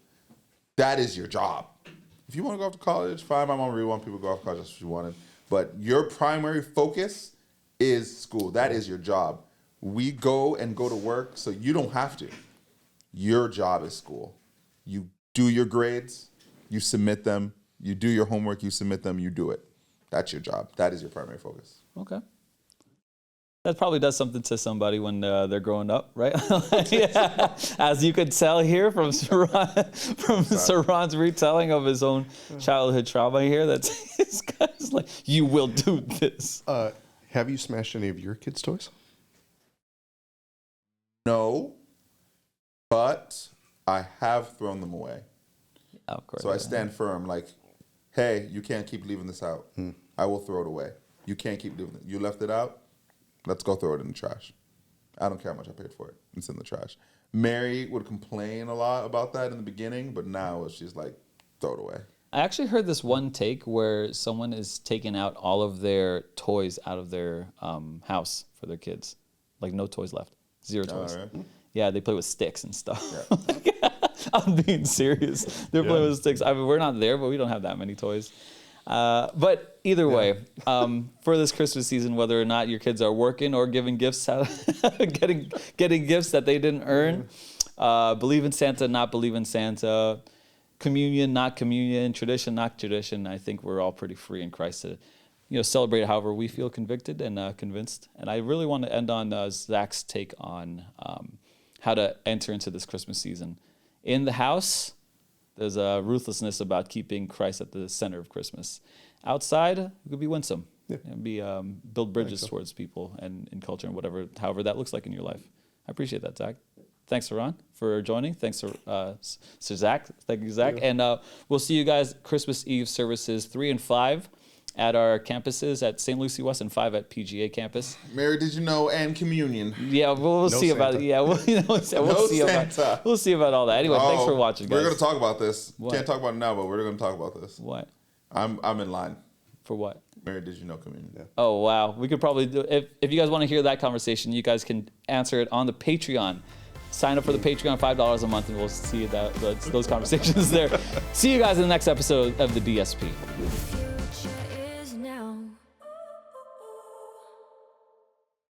that is your job. If you want to go off to college, fine. My mom really wanted people to go off to college. That's what she wanted. But your primary focus is school. That is your job. We go to work, so you don't have to. Your job is school. You do your grades, you submit them, you do your homework, you submit them, you do it. That's your job. That is your primary focus. Okay. That probably does something to somebody when they're growing up, right? Yeah. As you could tell here from Seron's retelling of his own childhood trauma here, that this guy's like, you will do this. Have you smashed any of your kids' toys? No, but I have thrown them away. Yeah, of course. So I stand firm, like, hey, you can't keep leaving this out. I will throw it away. You can't keep leaving it. You left it out. Let's go throw it in the trash. I don't care how much I paid for it. It's in the trash. Mary would complain a lot about that in the beginning, but now she's like, throw it away. I actually heard this one take where someone is taking out all of their toys out of their house for their kids. Like no toys left. 0 toys. Right. Yeah, they play with sticks and stuff. Yeah. I'm being serious. They're playing with sticks. I mean, we're not there, but we don't have that many toys. But either way, for this Christmas season, whether or not your kids are working or giving gifts, getting gifts that they didn't earn, believe in Santa, not believe in Santa, communion, not communion, tradition, not tradition. I think we're all pretty free in Christ to, celebrate however we feel convicted and convinced. And I really want to end on Zach's take on how to enter into this Christmas season. In the house, there's a ruthlessness about keeping Christ at the center of Christmas. Outside, it could be winsome. Yeah. And build bridges towards people and in culture and however that looks like in your life. I appreciate that, Zach. Thanks, Seron, for joining. Thanks, Sir Zach. Thank you, Zach. Yeah. And we'll see you guys Christmas Eve services 3 and 5 at our campuses at St. Lucie West and 5 at PGA campus. Mary, did you know, and communion. Yeah, we'll see about it. Yeah, we'll see about all that. Anyway, thanks for watching, guys. We're going to talk about this. What? Can't talk about it now, but we're going to talk about this. What? I'm in line. For what? Mary, did you know communion? Yeah. Oh, wow. We could probably do if you guys want to hear that conversation, you guys can answer it on the Patreon. Sign up for the Patreon, $5 a month, and we'll see those conversations there. See you guys in the next episode of the DSP.